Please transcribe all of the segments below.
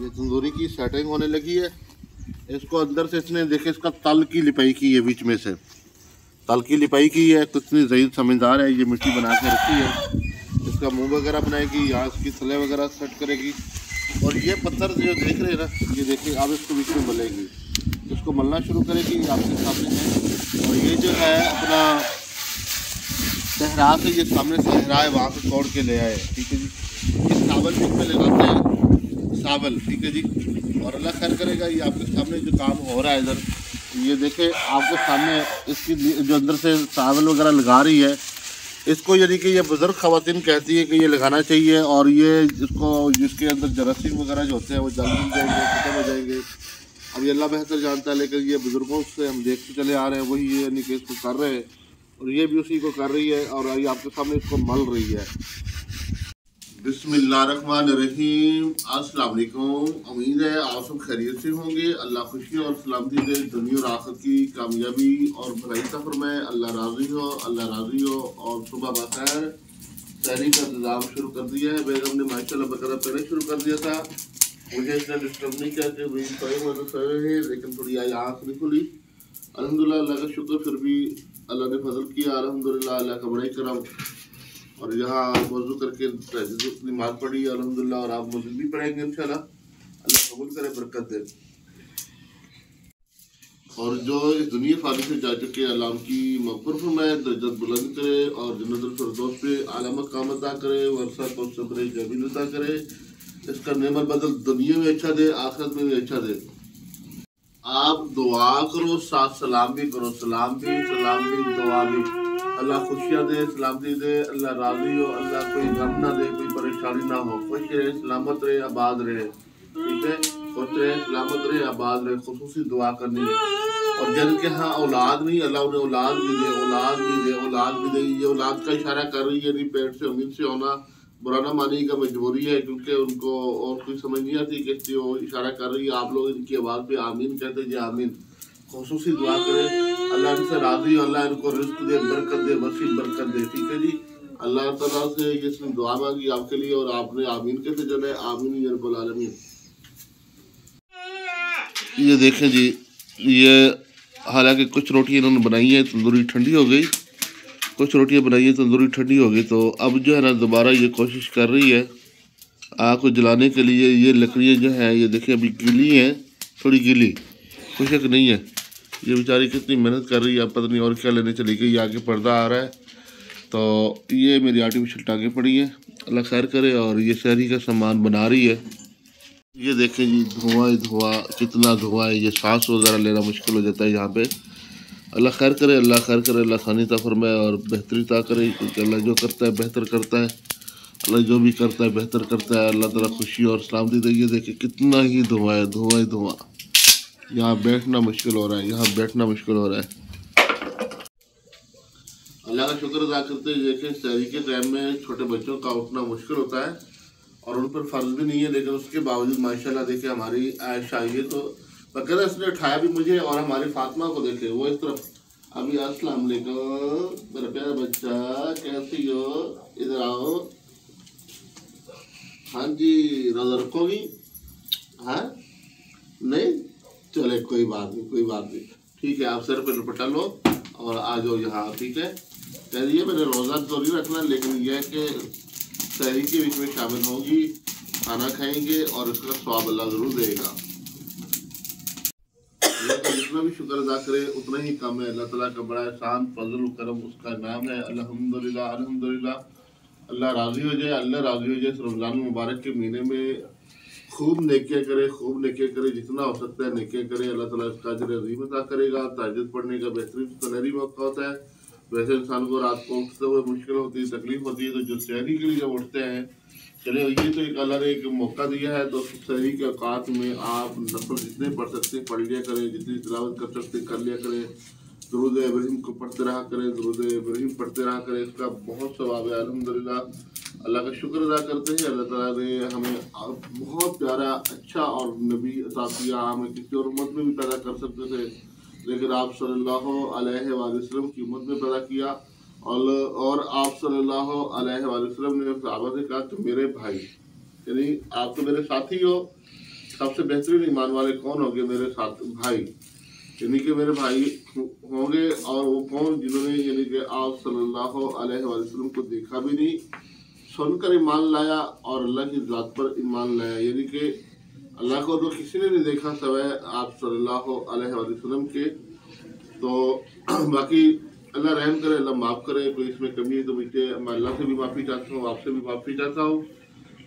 ये तंदूरी की सेटिंग होने लगी है। इसको अंदर से इसने देखे इसका तल की लिपाई की है, बीच में से तल की लिपाई की है। कितनी सही समझदार है, ये मिट्टी बना के रखी है। इसका मुंह वगैरह बनाएगी, यहाँ इसकी थले वगैरह सेट करेगी। और ये पत्थर जो देख रहे हैं ना, ये देखिए अब इसको बीच में मलेगी, इसको मलना शुरू करेगी आपके सामने है। और ये जो है अपना सहरा से, ये सामने सहरा है, वहाँ से तोड़ के ले आए, ठीक है जी। ये सावल भी इसमें लगाते हैं, सावल, ठीक है जी। और अल्लाह खैर करेगा। ये आपके सामने जो काम हो रहा है इधर, ये देखे आपके सामने इसकी जो अंदर से सावल वगैरह लगा रही है, इसको यानी कि ये बुज़ुर्ग ख़वातीन कहती है कि ये लगाना चाहिए। और ये इसको जिसके अंदर जरासीम वगैरह जो होते हैं वो जल्द मिल जाएंगे, ख़त्म हो जाएंगे। अब ये अल्लाह बेहतर जानता है, लेकिन ये बुज़ुर्गों से हम देखते चले आ रहे हैं, वही ये यानी कि इसको कर रहे हैं और ये भी उसी को कर रही है। और ये आपके सामने इसको मल रही है। बिस्मिल्लाहिर्रहमानिर्रहीम। अस्सलाम वालेकुम। उम्मीद है आप सब खैरियत से होंगे। अल्लाह खुशी और सलामती दे, दुनिया और आखिरत की कामयाबी और भलाई का फरमाए। अल्लाह राज़ी हो, अल्लाह राज़ी हो। और सुबह बखैर सहरी का इंतज़ाम शुरू कर दिया है। बेगम ने माशाल्लाह बकरा पहले शुरू कर दिया था। मुझे इसने डिस्टर्ब नहीं किया कि भाई सोए हैं, लेकिन थोड़ी आई आँख नहीं खुली। अल्हम्दुलिल्लाह, अल्लाह का शुक्र, फिर भी अल्लाह ने फजल किया। अल्हम्दुलिल्लाह, अल्लाह का बड़ा ही करम। और यहाँ वज़ू करके नमाज़ पढ़ी अल्हम्दुलिल्लाह। और आप मज़ीद भी पढ़ेंगे इंशाल्लाह। अल्लाह कबूल करे, बरकत दे। और जो इस दुनिया फानी से जा चुके अल्लाह उनकी मग़फ़िरत फरमाए, दर्जत बुलंद करे और जन्नतुल फ़िरदौस पे आला मक़ाम अता करे, वरसा और सब्र जमील अता करे। इसका नेमत बदल दुनिया में अच्छा दे, आखिरत में भी अच्छा दे। आप दुआ करो, साथ सलाम भी करो, सलाम भी दुआ भी। अल्लाह खुशियाँ दे, सलामती दे, अल्लाह राज़ी हो, अल्लाह कोई गम ना दे, कोई परेशानी ना हो, खुश रहे, सलामत रहे, आबाद रहे, ठीक है। खुश रहे, सलामत रहे, आबाद रहे। खुसूसी दुआ करनी है। और जिनके यहाँ औलाद नहीं, अल्लाह उन्हें औलाद भी दे, औलाद भी दे, औलाद भी दे। ये औलाद का इशारा कर रही है, नहीं पेट से उम्मीद से होना बुरा ना मानी का मजबूरी है, क्योंकि उनको और कोई समझ नहीं आती कि वो इशारा कर रही है। आप लोग इनकी आवाज़ पे आमीन कहते जी, आमीन। खुसूसी दुआ करें, अल्लाह इनसे राज़ी हो, अल्लाह इनको रिज़्क़ दे, बरकत दे, वसी बरकत दे, ठीक है जी। अल्लाह ताला से ये इसने दुआ मांगी आपके लिए और आपने आमीन कैसे जले, आमीन या रब्बल आलमीन। ये देखें जी, ये हालांकि कुछ रोटियाँ इन्होंने बनाई है, तंदूरी ठंडी हो गई। कुछ रोटियाँ बनाई है, तंदूरी ठंडी हो गई। तो अब जो है ना दोबारा ये कोशिश कर रही है आग को जलाने के लिए। ये लकड़ियाँ जो है ये देखिए अभी गीली हैं, थोड़ी गीली, खुशक नहीं है। ये बेचारी कितनी मेहनत कर रही है, पता नहीं और क्या लेने चली गई। आगे पर्दा आ रहा है। तो ये मेरी आर्टिफिशियल टाँगें पड़ी हैं, अल्लाह खैर करे। और ये शहरी का सामान बना रही है। ये देखें जी, धुआं धुआं, कितना धुआं है। ये सांस वगैरह लेना मुश्किल हो जाता है यहाँ पे। अल्लाह खैर करे, अल्लाह खैर करे, अल्लाह खानी ता फरमाए और बेहतरी ता करे, क्योंकि अल्लाह जो करता है बेहतर करता है। अल्लाह जो भी करता है बेहतर करता है। अल्लाह ताला खुशी और सलामती दे। ये देखिए कितना ही धुआं है, धुआं ही धुआं। यहाँ बैठना मुश्किल हो रहा है, यहाँ बैठना मुश्किल हो रहा है। अल्लाह का शुक्र अदा करते हैं। देखें शहरी के टाइम में छोटे बच्चों का उठना मुश्किल होता है और उन पर फ़र्ज भी नहीं है, लेकिन उसके बावजूद माशाल्लाह देखिए हमारी आयशा ये तो बकायदा इसने उठाया भी मुझे। और हमारी फातिमा को देखे वो इस तरफ। अभी अस्सलाम वालेकुम मेरा प्यारा बच्चा, कैसी हो, इधर आओ। हाँ जी, रोज़ा रखोगी? हाँ नहीं, चले कोई बात नहीं, कोई बात नहीं, ठीक है। आप सर पर दुपट्टा लो और आ जाओ यहाँ, ठीक है। कह रही है मैंने रोज़ा तो नहीं रखना, लेकिन यह है कि सहरी के बीच में शामिल होगी, खाना खाएंगे और इसका स्वाब अल्लाह ज़रूर देगा। तो जितना भी शुक्र अदा करे उतना ही कम है। अल्लाह ताला का बड़ा एहसान, फजल करम उसका नाम है। अल्हम्दुलिल्लाह, अल्हम्दुलिल्लाह। अल्लाह राज़ी हो जाए, अल्लाह राज़ी हो जाए। इस रमज़ान मुबारक के महीने में खूब नेकियां करे, खूब नेकियां करे, जितना हो सकता है नेकियां करे। अल्लाह ताला इसका अजर अज़ीम अता करेगा। तहज्जुद पढ़ने का बेहतरीन सुनहरी मौका होता है। वैसे इंसान को रात को उठते हुए मुश्किल होती है, तकलीफ होती है, तो जो सहरी के लिए जब उठते हैं, चले ये तो एक अल्लाह ने एक मौका दिया है। तो सहरी के औकात में आप नफल जितने पढ़ सकते हैं पढ़ लिया करें, जितनी तिलावत कर सकते हैं कर लिया करें। दुरूद इब्राहीम को पढ़ते रहा करें, दुरूद इब्राहीम पढ़ते रहा करें, इसका बहुत सवाब है। अल्हम्दुलिल्लाह, अल्लाह का शुक्र अदा करते हैं। अल्लाह ताला ने हमें बहुत प्यारा अच्छा और नबी अता किया। हमें किसी और उम्मत में भी पैदा कर सकते थे, लेकिन आप सल्लल्लाहु अलैहि वसल्लम की उम्मत में पैदा किया। और आप सल्लल्लाहु अलैहि वसल्लम ने सहाबा से कहा कि मेरे भाई, यानी आप तो मेरे साथी हो, सबसे बेहतरीन ईमान वाले कौन होंगे? मेरे साथ भाई, यानी कि मेरे भाई होंगे। और वो कौन? जिन्होंने यानी कि आप सल्लल्लाहु अलैहि वसल्लम को देखा भी नहीं, सुनकर ईमान लाया और अल्लाह की ज़ात पर ईमान लाया। यानी कि अल्लाह को तो किसी ने नहीं देखा सवाए आप सल्लल्लाहु अलैहि वसल्लम के। तो बाकी अल्लाह रहम करे, अल्लाह माफ़ करे। कोई इसमें कमी है तो मुझे, मैं अल्लाह से भी माफ़ी चाहता हूँ, आपसे भी माफ़ी चाहता हूँ।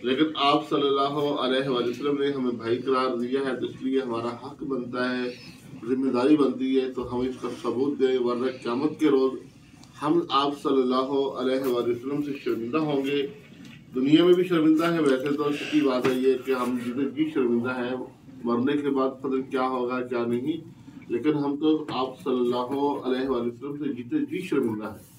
लेकिन आप सल्लल्लाहु अलैहि वसल्लम ने हमें भाई करार दिया है, तो इसलिए हमारा हक बनता है, जिम्मेदारी बनती है, तो हम इसका सबूत दें। वरना क़यामत के रोज़ हम आप सल्लल्लाहु अलैहि वसल्लम से शर्मिंदा होंगे। दुनिया में भी शर्मिंदा है। वैसे तो सच्ची बात है ये कि हम जितने भी शर्मिंदा हैं, मरने के बाद पता नहीं क्या होगा क्या नहीं, लेकिन हम तो आप सल्लल्लाहु अलैहि वसल्लम से जितने भी शर्मिंदा हैं।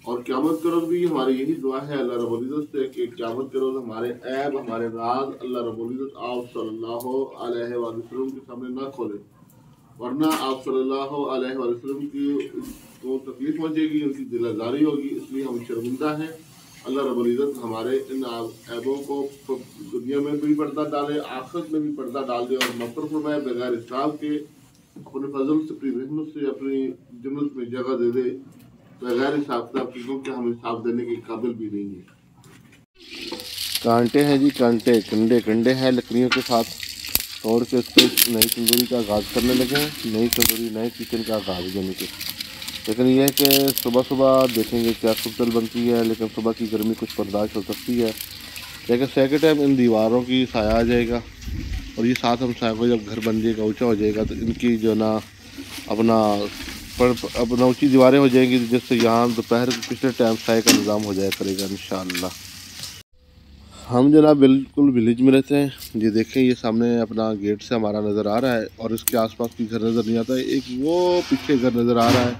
और क़यामत के रोज़ भी हमारी यही दुआ है अल्लाह रब्बुल इज़्ज़त से कि क़यामत के रोज़ हमारे ऐब, हमारे राज अल्लाह रब्बुल इज़्ज़त आप सल्लल्लाहु अलैहि वसल्लम के सामने ना खोले। वरना आप सल्लल्लाहु अलैहि वसल्लम की को तकलीफ पहुँचेगी, उनकी दिल आज़ारी होगी। इसलिए हम शर्मिंदा हैं। अल्लाह रब्बुल इज़्ज़त हमारे इन ऐबों को दुनिया में भी पर्दा डाले, आखिरत में भी पर्दा डाल दे और मग़फ़िरत फरमाए बगैर हिसाब के, अपने फजल से, अपनी रहमत से अपनी जन्नत में जगह दे दे बगैर हिसाब किताब की, क्योंकि हम हिसाब देने के काबिल भी नहीं है। कांटे हैं जी, कांटे, कंडे कंडे हैं लकड़ियों के साथ तोड़ के उस पर नई तंदूरी का आगाज़ करने लगे हैं। नई तंदूरी, नए किचन का आगाज़ यानी कि। लेकिन यह है कि सुबह सुबह देखेंगे क्या सुबह बनती है, लेकिन सुबह की गर्मी कुछ बर्दाश्त हो सकती है। लेकिन सेकंड टाइम इन दीवारों की साया आ जाएगा, और ये साथ हम साया को जब घर बन जाएगा, ऊँचा हो जाएगा, तो इनकी जो ना अपना ऊँची दीवारें हो जाएंगी, जिससे यहाँ दोपहर पिछले टाइम साए का निज़ाम हो जाया करेगा इंशाअल्लाह। हम जनाब बिल्कुल विलेज में रहते हैं। ये देखें, ये सामने अपना गेट से हमारा नज़र आ रहा है, और इसके आसपास की घर नज़र नहीं आता है। एक वो पीछे घर नज़र आ रहा है,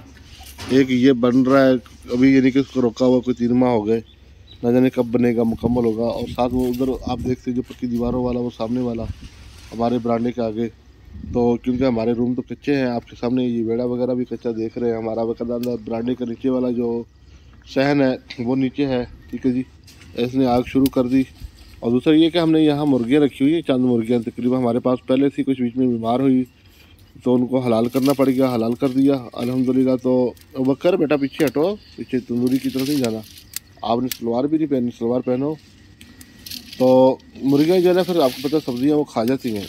एक ये बन रहा है अभी, यानी कि उसको रोका हुआ कोई 3 माह हो गए, ना जाने कब बनेगा, मुकम्मल होगा। और साथ वो उधर आप देखते हैं जो पक्की दीवारों वाला, वो सामने वाला हमारे बरांडे के आगे। तो क्योंकि हमारे रूम तो कच्चे हैं, आपके सामने ये बेड़ा वगैरह भी कच्चा देख रहे हैं। हमारा बकायदा बरांडे के नीचे वाला जो सहन है वो नीचे है, ठीक है जी। इसने आग शुरू कर दी। और दूसरा ये कि हमने यहाँ मुर्गियाँ रखी हुई है, चंद मुर्गियाँ तकरीबन हमारे पास पहले से, कुछ बीच में बीमार हुई तो उनको हलाल करना पड़ गया, हलाल कर दिया अल्हम्दुलिल्लाह। तो बकर बेटा पीछे हटो, पीछे तंदूरी की तरफ नहीं जाना, आपने सलवार भी नहीं पहनी, सलवार पहनो। तो मुर्गियाँ जो है ना, फिर आपको पता सब्ज़ियाँ वो खा जाती हैं।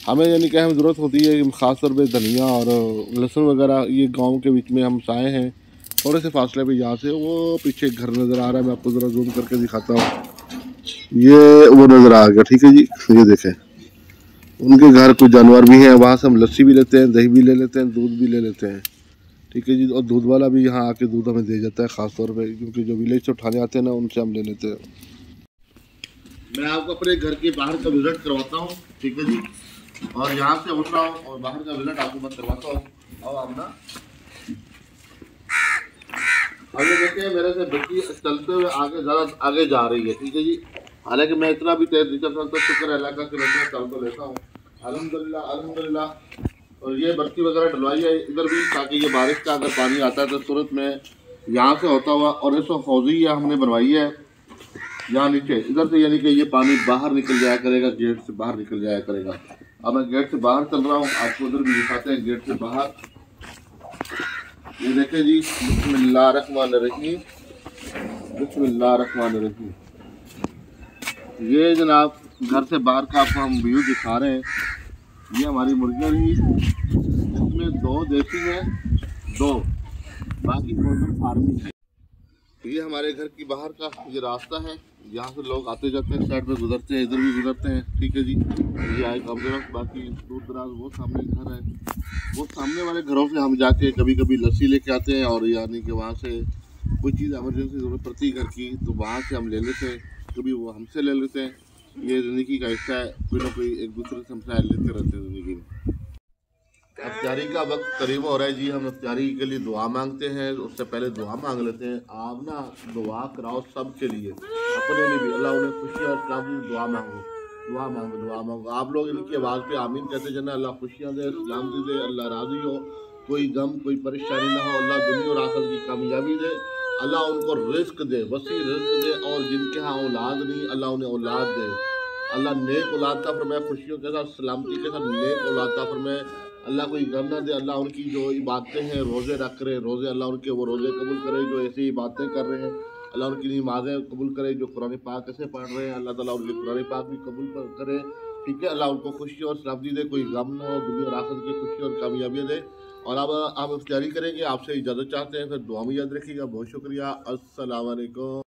हमें यानी कि हमें ज़रूरत होती है ख़ास तौर पे धनिया और लहसुन वगैरह। ये गांव के बीच में हम साए हैं, थोड़े से फासले पे यहाँ से। वो पीछे घर नज़र आ रहा है, मैं आपको ज़रा जूम करके दिखाता हूँ। ये वो नज़र आ गया, ठीक है जी। ये देखें, उनके घर कुछ जानवर भी हैं, वहाँ से हम लस्सी भी लेते हैं, दही भी ले लेते हैं, दूध भी ले लेते हैं, ठीक है जी। और दूध वाला भी यहाँ आके दूध हमें दे जाता है ख़ास तौर पर, क्योंकि जो विलेज से उठाने आते हैं ना, उनसे हम ले लेते हैं। मैं आपको अपने घर के बाहर का विजिट करवाता हूँ, ठीक है जी। और यहाँ से उठ रहा हूँ और बाहर का विजिट आपको मैं करवाता हूँ। और आप ना आगे देखिए, मेरे से बच्ची चलते हुए आगे ज़्यादा आगे जा रही है, ठीक है जी। हालांकि मैं इतना भी तेज नहीं चल सकता, शुक्र है अल्लाह का कि मैं इतना चल तो लेता हूँ, अल्हम्दुलिल्लाह अल्हम्दुलिल्लाह। और ये बत्ती वगैरह डलवाई है इधर भी, ताकि ये बारिश का अगर पानी आता है तो सूरत में यहाँ से होता हुआ, और इसको हौज़िया हमने बनवाई है यहाँ नीचे इधर से, यानी कि ये पानी बाहर निकल जाया करेगा, गेट से बाहर निकल जाया करेगा। अब मैं गेट से बाहर चल रहा हूँ, आपको उधर भी दिखाते हैं गेट से बाहर। ये देखें जी, बिस्मिल्लाहिर्रहमानिर्रहीम, बिस्मिल्लाहिर्रहमानिर्रहीम। ये जनाब घर से बाहर का आपको हम व्यू दिखा रहे हैं। ये हमारी मुर्गियाँ रही, इसमें 2 देसी हैं, 2 बाकी फार्मिंग है। ये हमारे घर की बाहर का ये रास्ता है, यहाँ से लोग आते जाते हैं, साइड में गुजरते हैं, इधर भी गुजरते हैं, ठीक है जी। ये आए कम से कम, बाकी दूर दराज वो सामने घर है, वो सामने वाले घरों से हम जाके कभी कभी लस्सी लेके आते हैं, और यानी कि वहाँ से कोई चीज़ एमरजेंसी ज़रूरत पड़ती है घर की, तो वहाँ से हम ले लेते हैं, कभी वो हमसे ले लेते हैं। ये ज़िंदगी का हिस्सा है, कोई ना कोई एक दूसरे से हमसे लेते रहते हैं ज़िंदगी में। इफ्तारी का वक्त करीब हो रहा है जी, हम इफ्तारी के लिए दुआ मांगते हैं। उससे पहले दुआ मांग लेते हैं। आप ना दुआ कराओ सब के लिए, अपने लिए भी, अल्लाह उन्हें खुशी और कामयाबी, दुआ मांगो, दुआ मांगो, दुआ मांगो। आप लोग इनकी आवाज़ पे आमीन कहते जाना, अल्लाह खुशियाँ दे, सलामती दे, अल्लाह राज़ी हो, कोई गम कोई परेशानी ना हो, अल्लाह दुनिया और आखिरत की कामयाबी दे, अल्लाह उनको रिस्क दे, वसी रिस्क दे। और जिनके यहाँ औलाद नहीं, अल्लाह उन्हें औलाद दे, अल्लाह नेक औलाद अता फरमाए, खुशियों के साथ सलामती के साथ नेक औलाद अता फरमाए। अल्लाह कोई गम ना दे। अल्लाह उनकी जो इबादतें हैं, रोज़े रख रहे हैं, रोज़े अल्लाह उनके वो रोज़े कबूल करे जो ऐसी बातें कर रहे हैं। अल्लाह उनकी नमाज़ें कबूल करे जो कुरान पाक ऐसे पढ़ रहे हैं। अल्लाह ताला उनके कुरान पाक भी कबूल करे। ठीक है, अल्लाह उनको खुशी और सलामती दे, कोई गम ना हो, दुनिया और आखिरत की खुशी और कामयाबी दे। और अब आप इफ्तारी करेंगे, आपसे इजाज़त चाहते हैं, फिर दुआ में याद रखिएगा। बहुत शुक्रिया। अस्सलाम वालेकुम।